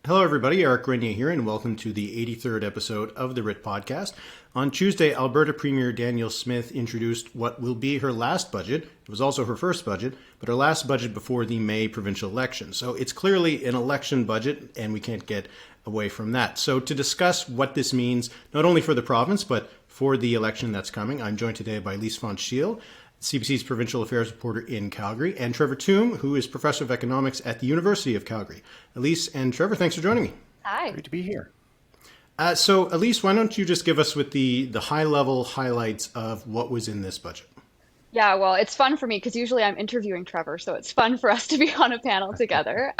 Hello, everybody. Eric Grenier here, and welcome to the 83rd episode of the Writ Podcast. On Tuesday, Alberta Premier Danielle Smith introduced what will be her last budget. It was also her first budget, but her last budget before the May provincial election. So it's clearly an election budget, and we can't get away from that. So to discuss what this means, not only for the province, but for the election that's coming, I'm joined today by Elise von Scheel, CBC's provincial affairs reporter in Calgary, and Trevor Tombe, who is professor of economics at the University of Calgary. Elise and Trevor, thanks for joining me. Hi. Great to be here. So, Elise, why don't you just give us with the high-level highlights of what was in this budget? Yeah, well, it's fun for me because usually I'm interviewing Trevor, so it's fun for us to be on a panel together.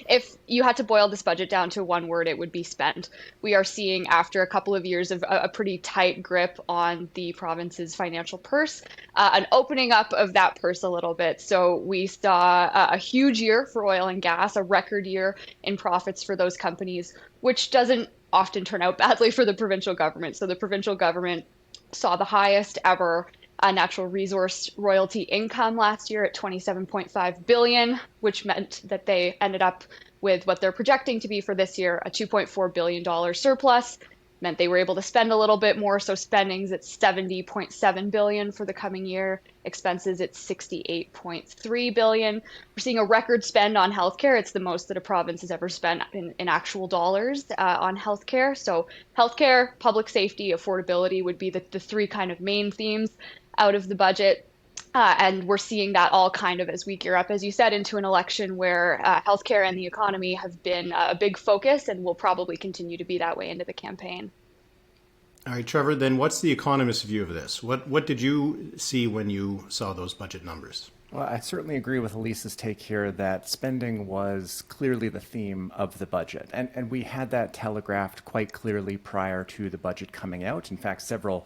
If you had to boil this budget down to one word, it would be spend. We are seeing, after a couple of years of a pretty tight grip on the province's financial purse, an opening up of that purse a little bit. So we saw a huge year for oil and gas, a record year in profits for those companies, which doesn't often turn out badly for the provincial government. So the provincial government saw the highest ever natural resource royalty income last year at $27.5 billion, which meant that they ended up with what they're projecting to be for this year, a $2.4 billion surplus. Meant they were able to spend a little bit more, so spending's at $70.7 billion for the coming year. Expenses at $68.3 billion. We're seeing a record spend on healthcare. It's the most that a province has ever spent in actual dollars on healthcare. So healthcare, public safety, affordability would be the three kind of main themes out of the budget. And we're seeing that all kind of as we gear up, as you said, into an election where healthcare and the economy have been a big focus and will probably continue to be that way into the campaign. All right, Trevor, then what's the economist's view of this? What did you see when you saw those budget numbers? Well, I certainly agree with Elise's take here that spending was clearly the theme of the budget. And we had that telegraphed quite clearly prior to the budget coming out. In fact, several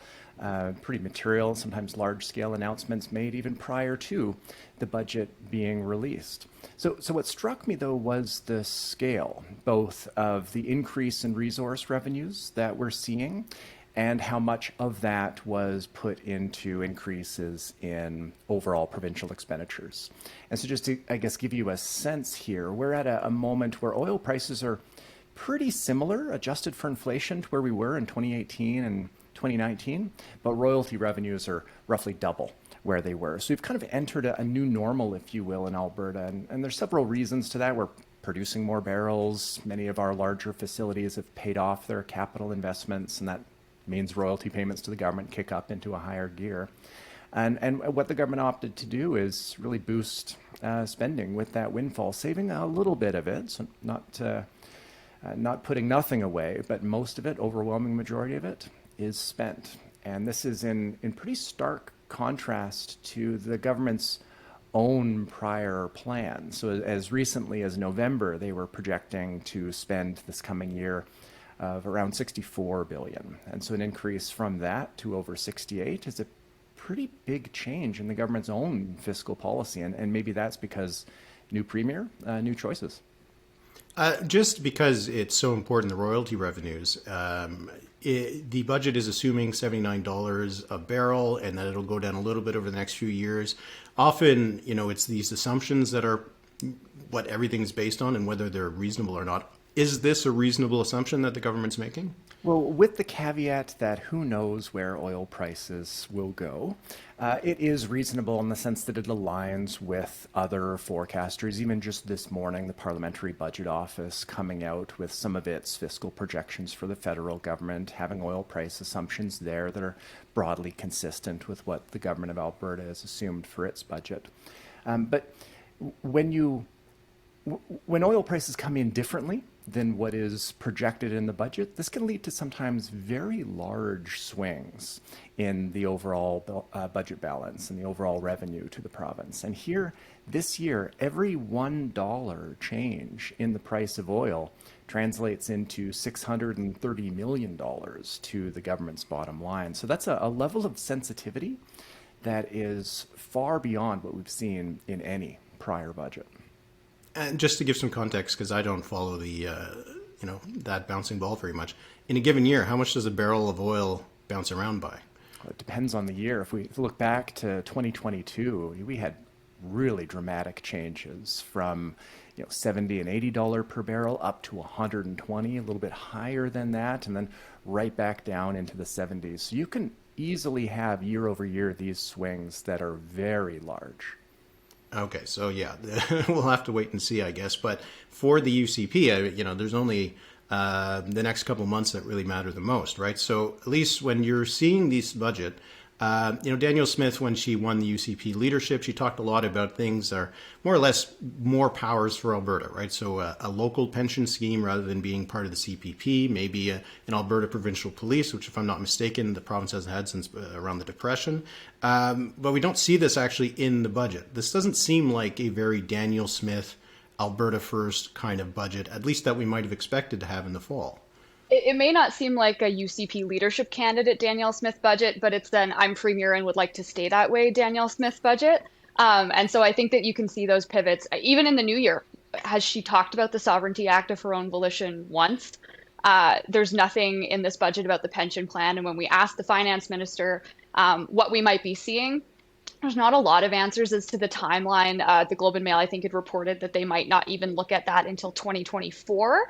pretty material, sometimes large-scale announcements made even prior to the budget being released. So what struck me, though, was the scale, both of the increase in resource revenues that we're seeing and how much of that was put into increases in overall provincial expenditures. And so just to, I guess, give you a sense here, we're at a moment where oil prices are pretty similar, adjusted for inflation, to where we were in 2018 and 2019, but royalty revenues are roughly double where they were. So we've kind of entered a new normal, if you will, in Alberta. And there's several reasons to that. We're producing more barrels. Many of our larger facilities have paid off their capital investments, and that means royalty payments to the government kick up into a higher gear. And what the government opted to do is really boost spending with that windfall, saving a little bit of it, so not putting nothing away, but most of it, overwhelming majority of it, is spent. And this is in pretty stark contrast to the government's own prior plan. So as recently as November, they were projecting to spend this coming year of around $64 billion. And so an increase from that to over 68 is a pretty big change in the government's own fiscal policy. And maybe that's because new premier, new choices. Just because it's so important, the royalty revenues, the budget is assuming $79 a barrel and that it'll go down a little bit over the next few years. Often, it's these assumptions that are what everything's based on and whether they're reasonable or not. Is this a reasonable assumption that the government's making? Well, with the caveat that who knows where oil prices will go, it is reasonable in the sense that it aligns with other forecasters. Even just this morning, the Parliamentary Budget Office coming out with some of its fiscal projections for the federal government, having oil price assumptions there that are broadly consistent with what the government of Alberta has assumed for its budget. But when oil prices come in differently than what is projected in the budget, this can lead to sometimes very large swings in the overall budget balance and the overall revenue to the province. And here, this year, every $1 change in the price of oil translates into $630 million to the government's bottom line. So that's a level of sensitivity that is far beyond what we've seen in any prior budget. And just to give some context, because I don't follow the, that bouncing ball very much. In a given year, how much does a barrel of oil bounce around by? Well, it depends on the year. If we look back to 2022, we had really dramatic changes from, $70 and $80 per barrel up to 120, a little bit higher than that, and then right back down into the 70s. So you can easily have year over year these swings that are very large. Okay, so yeah, we'll have to wait and see, I guess. But for the UCP, there's only the next couple of months that really matter the most, right? So at least when you're seeing this budget, Danielle Smith, when she won the UCP leadership, she talked a lot about things that are more or less more powers for Alberta, right? So a local pension scheme rather than being part of the CPP, maybe an Alberta provincial police, which, if I'm not mistaken, the province hasn't had since around the Depression. But we don't see this actually in the budget. This doesn't seem like a very Danielle Smith, Alberta first kind of budget, at least that we might have expected to have in the fall. It may not seem like a UCP leadership candidate Danielle Smith budget, but it's an I'm premier and would like to stay that way Danielle Smith budget. And so I think that you can see those pivots. Even in the new year, has she talked about the Sovereignty Act of her own volition once? There's nothing in this budget about the pension plan. And when we asked the finance minister what we might be seeing, there's not a lot of answers as to the timeline. The Globe and Mail, I think, had reported that they might not even look at that until 2024.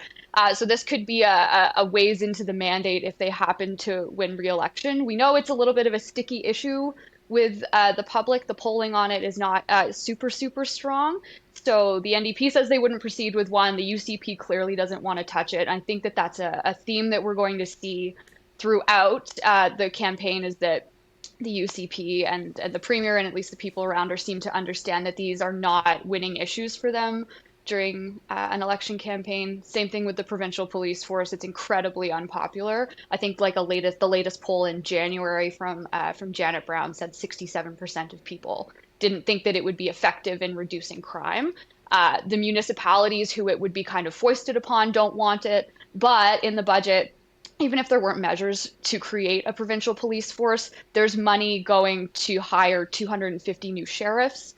So this could be a ways into the mandate if they happen to win re-election. We know it's a little bit of a sticky issue with the public. The polling on it is not super, super strong. So the NDP says they wouldn't proceed with one. The UCP clearly doesn't want to touch it. I think that that's a theme that we're going to see throughout the campaign, is that the UCP and the Premier and at least the people around her seem to understand that these are not winning issues for them during an election campaign. Same thing with the provincial police force. It's incredibly unpopular. I think like the latest poll in January from Janet Brown said 67% of people didn't think that it would be effective in reducing crime. The municipalities who it would be kind of foisted upon don't want it, but in the budget, even if there weren't measures to create a provincial police force, there's money going to hire 250 new sheriffs.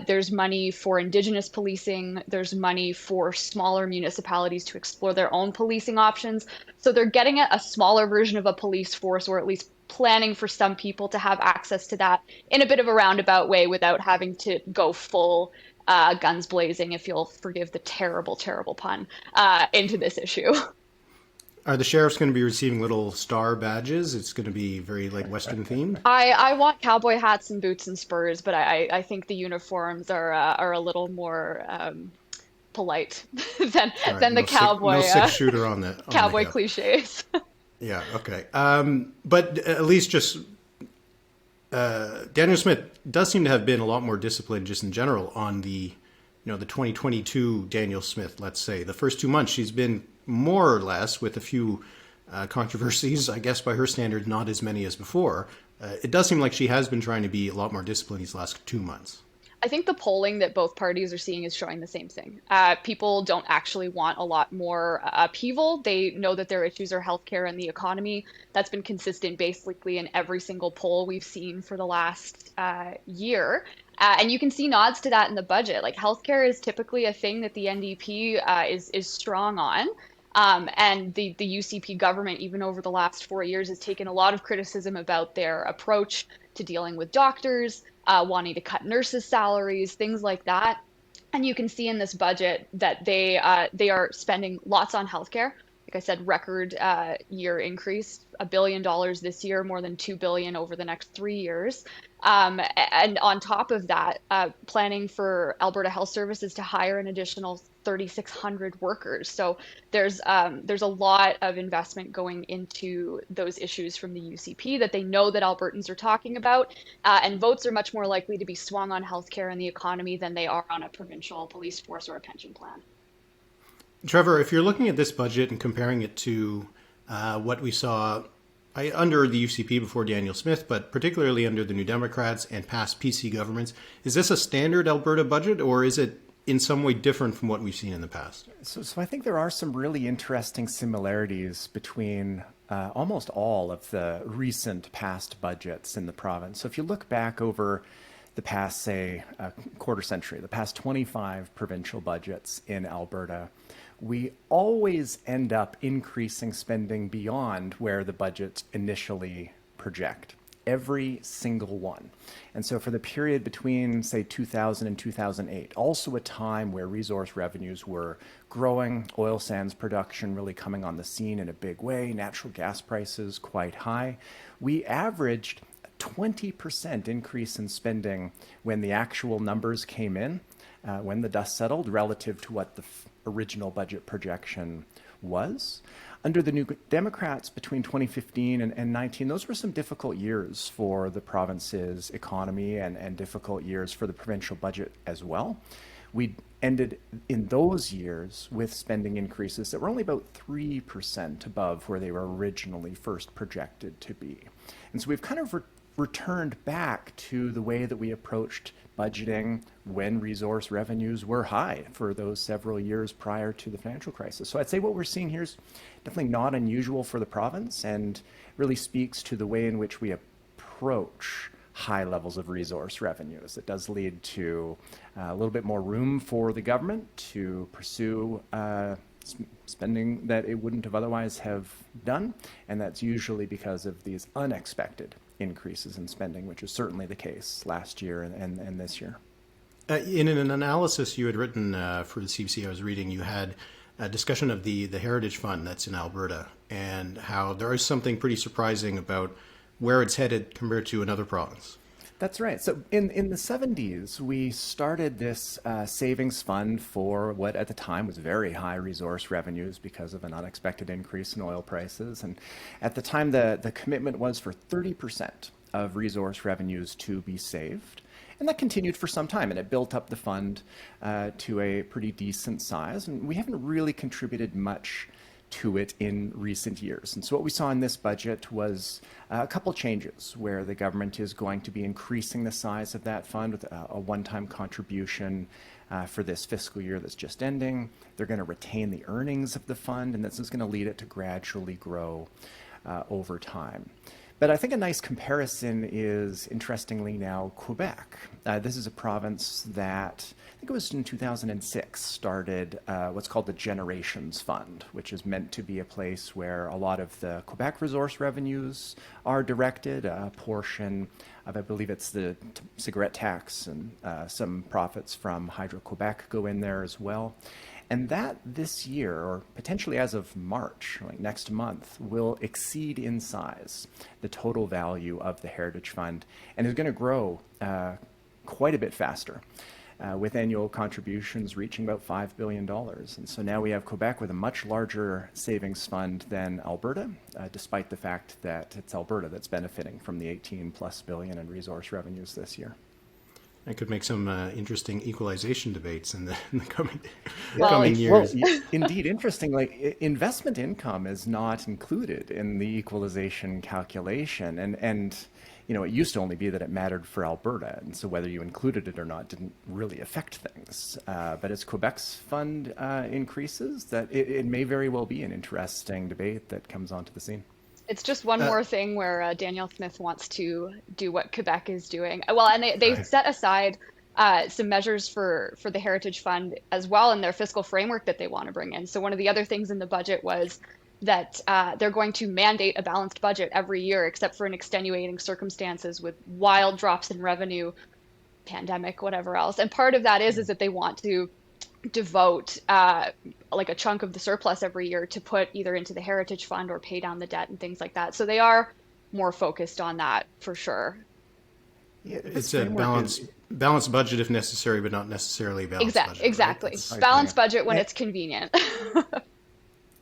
There's money for Indigenous policing. There's money for smaller municipalities to explore their own policing options. So they're getting a smaller version of a police force, or at least planning for some people to have access to that in a bit of a roundabout way without having to go full guns blazing, if you'll forgive the terrible, terrible pun, into this issue. Are the sheriffs going to be receiving little star badges? It's going to be very like Western themed. I want cowboy hats and boots and spurs, but I think the uniforms are a little more polite than the cowboy shooter on the cowboy cliches. Yeah. Okay. But at least just Danielle Smith does seem to have been a lot more disciplined just in general on the 2022 Danielle Smith. Let's say the first 2 months she's been more or less, with a few controversies, I guess by her standards, not as many as before. It does seem like she has been trying to be a lot more disciplined these last 2 months. I think the polling that both parties are seeing is showing the same thing. People don't actually want a lot more upheaval. They know that their issues are healthcare and the economy. That's been consistent basically in every single poll we've seen for the last year. And you can see nods to that in the budget. Like healthcare is typically a thing that the NDP is strong on. And the UCP government, even over the last 4 years, has taken a lot of criticism about their approach to dealing with doctors, wanting to cut nurses' salaries, things like that. And you can see in this budget that they are spending lots on healthcare. Like I said, record year increase, $1 billion this year, more than $2 billion over the next 3 years. And on top of that, planning for Alberta Health Services to hire an additional 3,600 workers. So there's a lot of investment going into those issues from the UCP that they know that Albertans are talking about, and votes are much more likely to be swung on healthcare and the economy than they are on a provincial police force or a pension plan. Trevor, if you're looking at this budget and comparing it to what we saw under the UCP before Danielle Smith, but particularly under the New Democrats and past PC governments, is this a standard Alberta budget, or is it in some way different from what we've seen in the past? So I think there are some really interesting similarities between almost all of the recent past budgets in the province. So if you look back over the past, say, quarter century, the past 25 provincial budgets in Alberta, we always end up increasing spending beyond where the budgets initially project. every single one. And so for the period between, say, 2000 and 2008, also a time where resource revenues were growing, oil sands production really coming on the scene in a big way, natural gas prices quite high, we averaged a 20% increase in spending when the actual numbers came in, when the dust settled, relative to what the original budget projection was. Under the New Democrats between 2015 and 19, those were some difficult years for the province's economy and difficult years for the provincial budget as well. We ended in those years with spending increases that were only about 3% above where they were originally first projected to be. And so we've kind of returned back to the way that we approached budgeting when resource revenues were high for those several years prior to the financial crisis. So I'd say what we're seeing here is definitely not unusual for the province and really speaks to the way in which we approach high levels of resource revenues. It does lead to a little bit more room for the government to pursue spending that it wouldn't have otherwise have done, and that's usually because of these unexpected increases in spending, which is certainly the case last year and this year. In an analysis you had written for the CBC, I was reading, you had a discussion of the Heritage Fund that's in Alberta and how there is something pretty surprising about where it's headed compared to another province. That's right. So in the 70s, we started this savings fund for what at the time was very high resource revenues because of an unexpected increase in oil prices. And at the time, the commitment was for 30% of resource revenues to be saved. And that continued for some time, and it built up the fund to a pretty decent size. And we haven't really contributed much to it in recent years. And so what we saw in this budget was a couple changes where the government is going to be increasing the size of that fund with a one-time contribution for this fiscal year that's just ending. They're going to retain the earnings of the fund, and this is going to lead it to gradually grow over time. But I think a nice comparison is, interestingly now, Quebec. This is a province that, I think it was in 2006, started what's called the Generations Fund, which is meant to be a place where a lot of the Quebec resource revenues are directed. A portion of, I believe it's the cigarette tax and some profits from Hydro-Quebec go in there as well. And that this year, or potentially as of March, like next month, will exceed in size the total value of the Heritage Fund and is going to grow quite a bit faster, with annual contributions reaching about $5 billion. And so now we have Quebec with a much larger savings fund than Alberta, despite the fact that it's Alberta that's benefiting from the 18 plus billion in resource revenues this year. I could make some interesting equalization debates in the coming Well, years. indeed, interesting. Like investment income is not included in the equalization calculation, and you know, it used to only be that it mattered for Alberta, and so whether you included it or not didn't really affect things. But as Quebec's fund increases, that it may very well be an interesting debate that comes onto the scene. It's just one more thing where Danielle Smith wants to do what Quebec is doing. Well, and they've set aside some measures for the Heritage Fund as well in their fiscal framework that they want to bring in. So one of the other things in the budget was that they're going to mandate a balanced budget every year, except for in extenuating circumstances with wild drops in revenue, pandemic, whatever else. And part of that is that they want to devote like a chunk of the surplus every year to put either into the Heritage Fund or pay down the debt and things like that. So they are more focused on that for sure. Yeah, it's a balanced budget if necessary, but not necessarily a balanced budget. Exactly. Right? Balanced budget when it's convenient.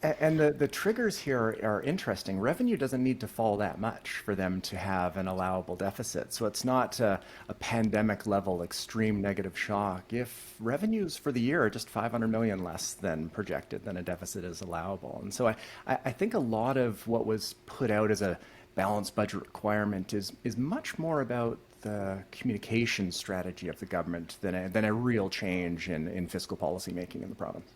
And the triggers here are interesting. Revenue doesn't need to fall that much for them to have an allowable deficit. So it's not a pandemic level extreme negative shock. If revenues for the year are just 500 million less than projected, then a deficit is allowable. And so I think a lot of what was put out as a balanced budget requirement is much more about the communication strategy of the government than a real change in fiscal policy making in the province.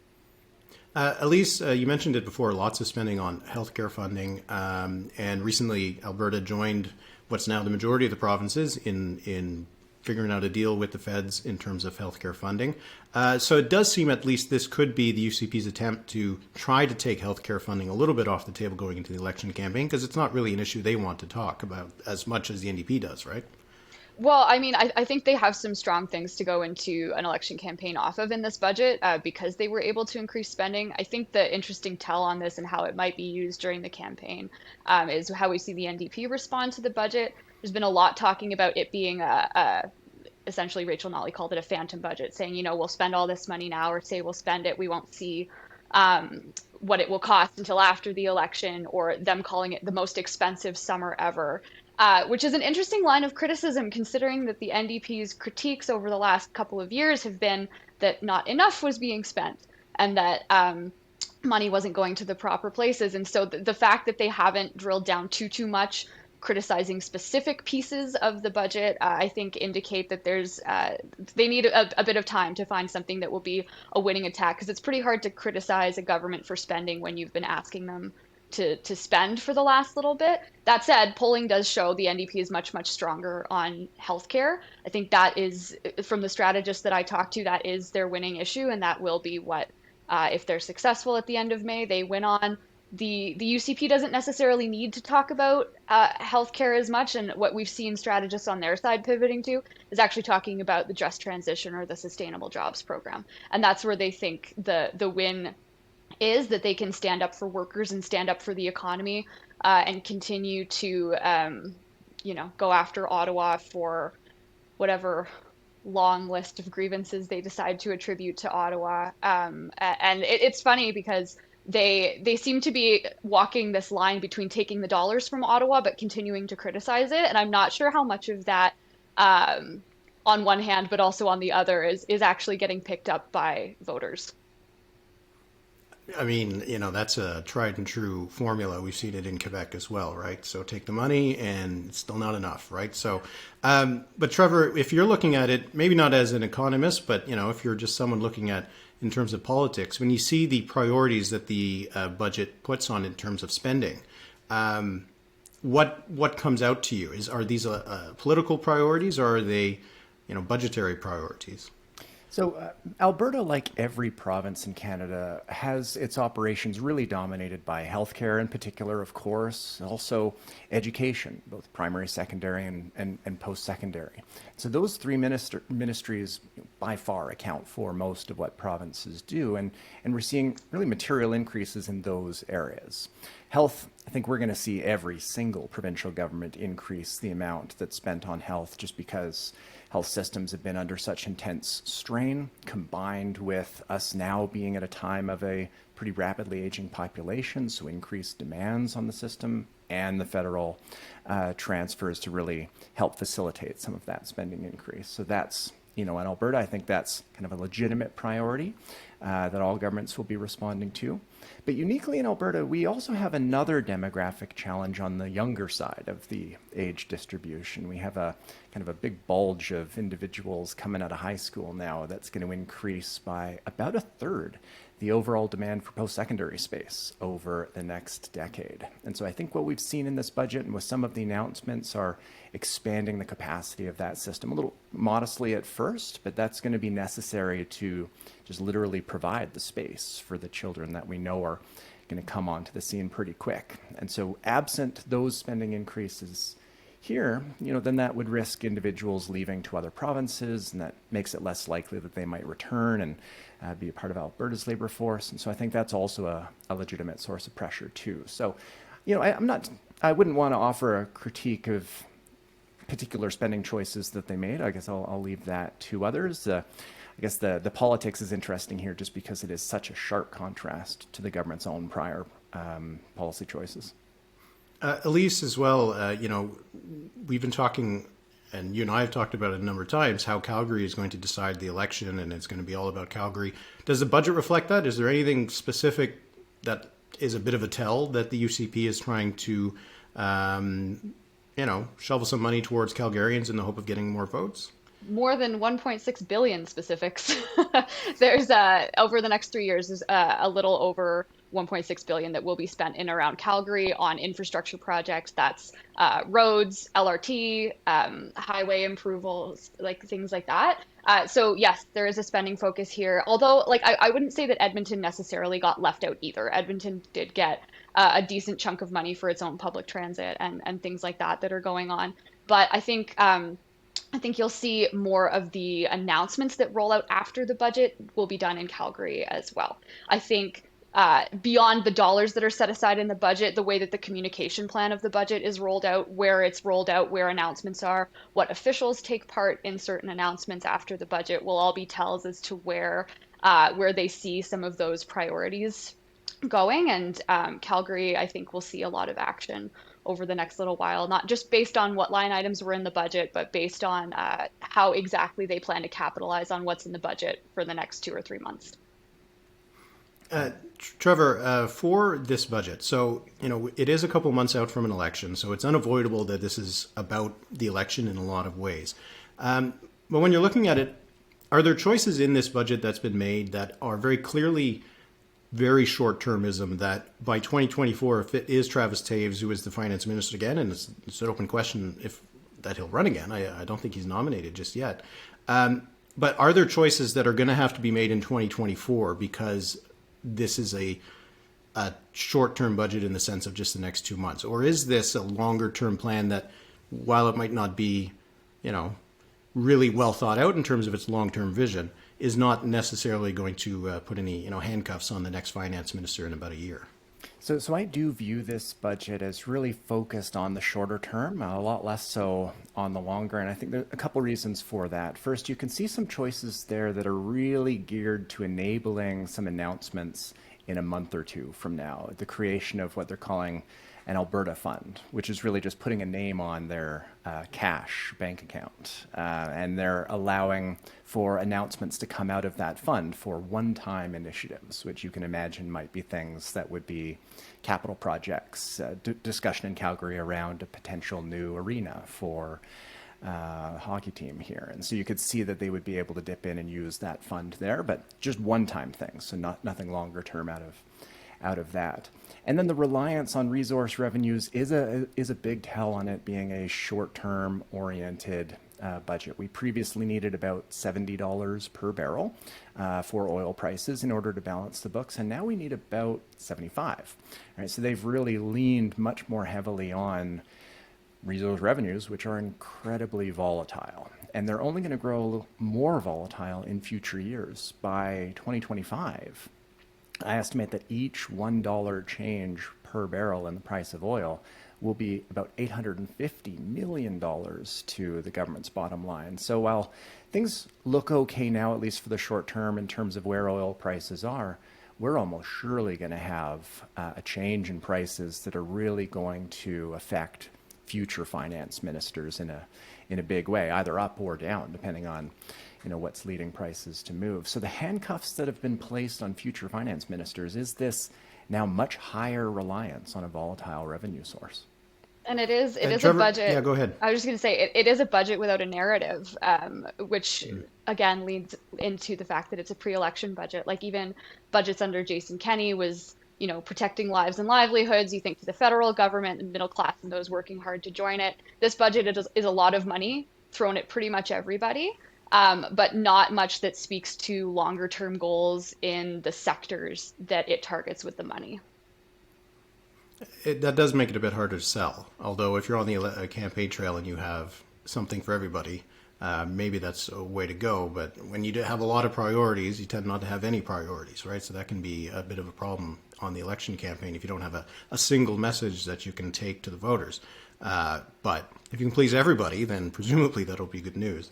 Elise, you mentioned it before, lots of spending on healthcare funding, and recently Alberta joined what's now the majority of the provinces in figuring out a deal with the feds in terms of healthcare funding. So it does seem at least this could be the UCP's attempt to try to take healthcare funding a little bit off the table going into the election campaign, because it's not really an issue they want to talk about as much as the NDP does, right? Well, I mean, I think they have some strong things to go into an election campaign off of in this budget because they were able to increase spending. I think the interesting tell on this and how it might be used during the campaign is how we see the NDP respond to the budget. There's been a lot talking about it being essentially Rachel Notley called it a phantom budget, saying, we'll spend all this money now, or say we'll spend it. We won't see what it will cost until after the election, or them calling it the most expensive summer ever. Which is an interesting line of criticism, considering that the NDP's critiques over the last couple of years have been that not enough was being spent and that money wasn't going to the proper places. And so the fact that they haven't drilled down too much criticizing specific pieces of the budget, I think indicate that they need a bit of time to find something that will be a winning attack, because it's pretty hard to criticize a government for spending when you've been asking them to spend for the last little bit. That said, polling does show the NDP is much stronger on healthcare. I think that is, from the strategists that I talked to, that is their winning issue, and that will be what, if they're successful at the end of May, they win on. The UCP doesn't necessarily need to talk about healthcare as much, and what we've seen strategists on their side pivoting to is actually talking about the just transition or the sustainable jobs program. And that's where they think the win is, that they can stand up for workers and stand up for the economy and continue to, go after Ottawa for whatever long list of grievances they decide to attribute to Ottawa. And it's funny because they seem to be walking this line between taking the dollars from Ottawa but continuing to criticize it. And I'm not sure how much of that, on one hand, but also on the other, is actually getting picked up by voters. I mean, that's a tried and true formula. We've seen it in Quebec as well, right? So take the money and it's still not enough, right? So, but Trevor, if you're looking at it, maybe not as an economist, but, if you're just someone looking at in terms of politics, when you see the priorities that the budget puts on in terms of spending, what comes out to you? Are these political priorities, or are they, budgetary priorities? So Alberta, like every province in Canada, has its operations really dominated by healthcare in particular, of course, also education, both primary, secondary, and post-secondary. So those three ministries by far account for most of what provinces do, and we're seeing really material increases in those areas. Health, I think we're going to see every single provincial government increase the amount that's spent on health, just because health systems have been under such intense strain, combined with us now being at a time of a pretty rapidly aging population, so increased demands on the system, and the federal transfers to really help facilitate some of that spending increase. So that's, in Alberta, I think that's kind of a legitimate priority that all governments will be responding to. But uniquely in Alberta, we also have another demographic challenge on the younger side of the age distribution. We have a kind of a big bulge of individuals coming out of high school now that's going to increase by about a third the overall demand for post-secondary space over the next decade. And so I think what we've seen in this budget and with some of the announcements are expanding the capacity of that system a little modestly at first, but that's going to be necessary to just literally provide the space for the children that we know are going to come onto the scene pretty quick. And so absent those spending increases here, then that would risk individuals leaving to other provinces, and that makes it less likely that they might return and be a part of Alberta's labor force. And so I think that's also a legitimate source of pressure too. So, I wouldn't want to offer a critique of particular spending choices that they made. I guess I'll leave that to others. I guess the politics is interesting here just because it is such a sharp contrast to the government's own prior policy choices. Elise, as well, we've been talking, and you and I have talked about it a number of times, how Calgary is going to decide the election, and it's going to be all about Calgary. Does the budget reflect that? Is there anything specific that is a bit of a tell that the UCP is trying to, shovel some money towards Calgarians in the hope of getting more votes? More than 1.6 billion specifics. There's over the next 3 years is a little over 1.6 billion that will be spent in around Calgary on infrastructure projects. That's roads, LRT, highway improvements, like things like that. So yes, there is a spending focus here. Although, like, I wouldn't say that Edmonton necessarily got left out either. Edmonton did get a decent chunk of money for its own public transit and things like that are going on. But I think you'll see more of the announcements that roll out after the budget will be done in Calgary as well. I think beyond the dollars that are set aside in the budget, the way that the communication plan of the budget is rolled out, where it's rolled out, where announcements are, what officials take part in certain announcements after the budget will all be tells as to where they see some of those priorities going. And Calgary, I think, will see a lot of action over the next little while, not just based on what line items were in the budget, but based on how exactly they plan to capitalize on what's in the budget for the next 2 or 3 months. Trevor, for this budget, so, it is a couple months out from an election, so it's unavoidable that this is about the election in a lot of ways. But when you're looking at it, are there choices in this budget that's been made that are very clearly very short-termism, that by 2024, if it is Travis Taves who is the finance minister again, and it's an open question if that he'll run again. I don't think he's nominated just yet. But are there choices that are going to have to be made in 2024 because this is a short-term budget in the sense of just the next 2 months? Or is this a longer-term plan that, while it might not be, really well thought out in terms of its long-term vision, is not necessarily going to put any, handcuffs on the next finance minister in about a year? So I do view this budget as really focused on the shorter term, a lot less so on the longer. And I think there are a couple reasons for that. First, you can see some choices there that are really geared to enabling some announcements in a month or two from now. The creation of what they're calling an Alberta fund, which is really just putting a name on their cash bank account. And they're allowing for announcements to come out of that fund for one-time initiatives, which you can imagine might be things that would be capital projects, discussion in Calgary around a potential new arena for hockey team here. And so you could see that they would be able to dip in and use that fund there, but just one-time things, so nothing longer term out of that. And then the reliance on resource revenues is a big tell on it being a short-term oriented budget. We previously needed about $70 per barrel for oil prices in order to balance the books, and now we need about 75. Right, so they've really leaned much more heavily on resource revenues, which are incredibly volatile. And they're only going to grow a little more volatile in future years. By 2025, I estimate that each $1 change per barrel in the price of oil will be about $850 million to the government's bottom line. So while things look okay now, at least for the short term in terms of where oil prices are, we're almost surely going to have a change in prices that are really going to affect future finance ministers in a big way, either up or down, depending on what's leading prices to move. So the handcuffs that have been placed on future finance ministers is this now much higher reliance on a volatile revenue source. And it is Trevor, a budget. Yeah, go ahead. I was just going to say it is a budget without a narrative, which again leads into the fact that it's a pre-election budget. Like even budgets under Jason Kenney was, protecting lives and livelihoods. You think to the federal government and middle class and those working hard to join it. This budget is a lot of money thrown at pretty much everybody, but not much that speaks to longer term goals in the sectors that it targets with the money. That does make it a bit harder to sell. Although if you're on the campaign trail and you have something for everybody, maybe that's a way to go. But when you have a lot of priorities, you tend not to have any priorities, right? So that can be a bit of a problem on the election campaign if you don't have a single message that you can take to the voters. But if you can please everybody, then presumably that'll be good news.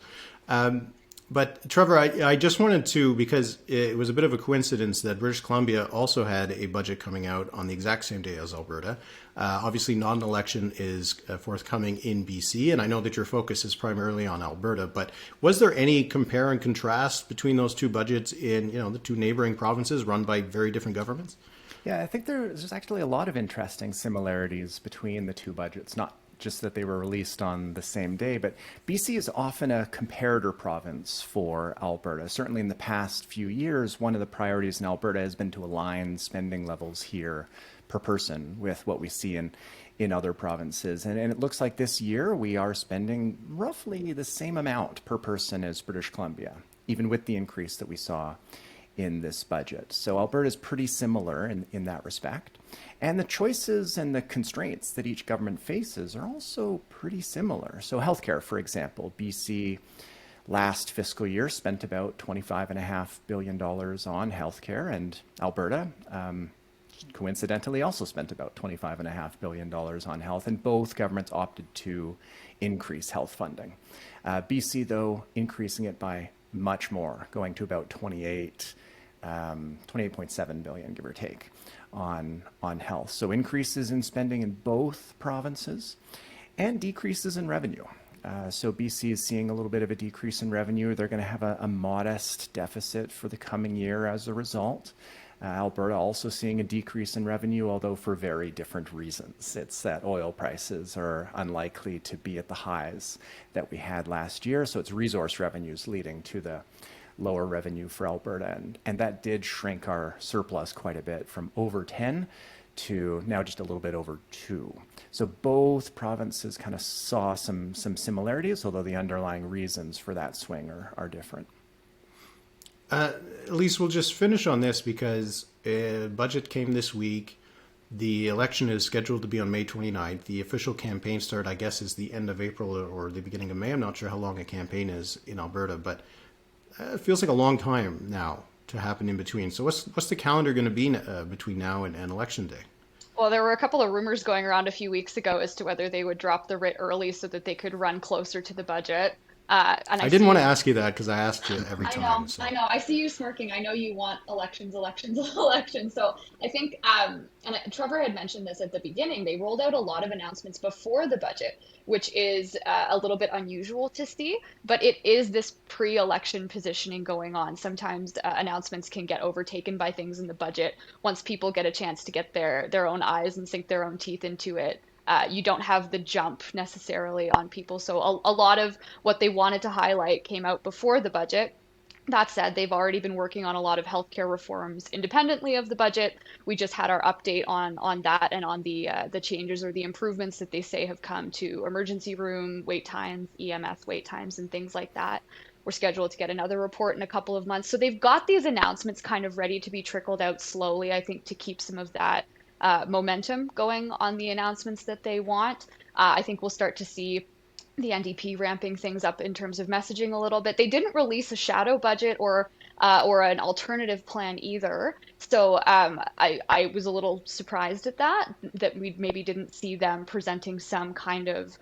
But Trevor, I just wanted to, because it was a bit of a coincidence that British Columbia also had a budget coming out on the exact same day as Alberta. Obviously, not an election is forthcoming in BC, and I know that your focus is primarily on Alberta, but was there any compare and contrast between those two budgets in the two neighboring provinces run by very different governments? Yeah, I think there's actually a lot of interesting similarities between the two budgets, not just that they were released on the same day. But BC is often a comparator province for Alberta. Certainly in the past few years, one of the priorities in Alberta has been to align spending levels here per person with what we see in other provinces. And it looks like this year we are spending roughly the same amount per person as British Columbia, even with the increase that we saw in this budget. So Alberta is pretty similar in that respect. And the choices and the constraints that each government faces are also pretty similar. So healthcare, for example, BC last fiscal year spent about $25.5 billion on healthcare, and Alberta coincidentally also spent about $25.5 billion on health, and both governments opted to increase health funding. BC, though, increasing it by much more, going to about 28.7 billion, give or take, on health. So increases in spending in both provinces and decreases in revenue. So BC is seeing a little bit of a decrease in revenue. They're going to have a modest deficit for the coming year as a result. Alberta also seeing a decrease in revenue, although for very different reasons. It's that oil prices are unlikely to be at the highs that we had last year, so it's resource revenues leading to the lower revenue for Alberta, and that did shrink our surplus quite a bit from over 10 to now just a little bit over 2. So both provinces kind of saw some similarities, although the underlying reasons for that swing are different. Elise, we'll just finish on this because budget came this week. The election is scheduled to be on May 29th. The official campaign start, I guess, is the end of April or the beginning of May. I'm not sure how long a campaign is in Alberta, but it feels like a long time now to happen in between. So what's the calendar going to be between now and Election Day? Well, there were a couple of rumors going around a few weeks ago as to whether they would drop the writ early so that they could run closer to the budget. And I didn't want to ask you that because I asked you every time. I know. I see you smirking. I know you want elections. So I think, and Trevor had mentioned this at the beginning, they rolled out a lot of announcements before the budget, which is a little bit unusual to see, but it is this pre-election positioning going on. Sometimes announcements can get overtaken by things in the budget once people get a chance to get their own eyes and sink their own teeth into it. You don't have the jump necessarily on people. So a lot of what they wanted to highlight came out before the budget. That said, they've already been working on a lot of healthcare reforms independently of the budget. We just had our update on that and on the changes or the improvements that they say have come to emergency room wait times, EMS wait times, and things like that. We're scheduled to get another report in a couple of months. So they've got these announcements kind of ready to be trickled out slowly, I think, to keep some of that momentum going on the announcements that they want. I think we'll start to see the NDP ramping things up in terms of messaging a little bit. They didn't release a shadow budget or an alternative plan either. So I was a little surprised at that we maybe didn't see them presenting some kind of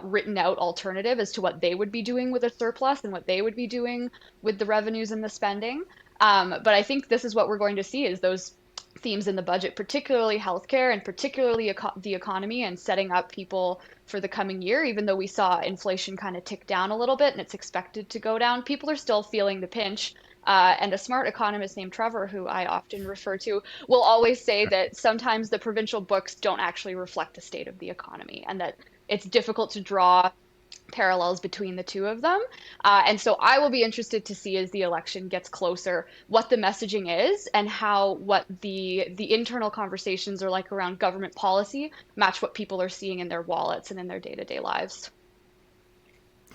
written out alternative as to what they would be doing with a surplus and what they would be doing with the revenues and the spending. But I think this is what we're going to see is those themes in the budget, particularly healthcare and particularly the economy and setting up people for the coming year. Even though we saw inflation kind of tick down a little bit and it's expected to go down, people are still feeling the pinch. And a smart economist named Trevor, who I often refer to, will always say that sometimes the provincial books don't actually reflect the state of the economy and that it's difficult to draw parallels between the two of them. And so I will be interested to see as the election gets closer what the messaging is and how what the internal conversations are like around government policy match what people are seeing in their wallets and in their day-to-day lives.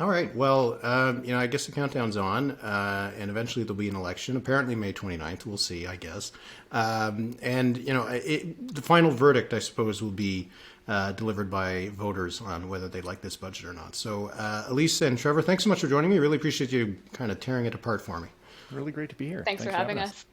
All right. Well, I guess the countdown's on, and eventually there'll be an election. Apparently May 29th. We'll see, I guess. The final verdict, I suppose, will be delivered by voters on whether they like this budget or not. So, Elise and Trevor, thanks so much for joining me. Really appreciate you kind of tearing it apart for me. Really great to be here. Thanks for having us.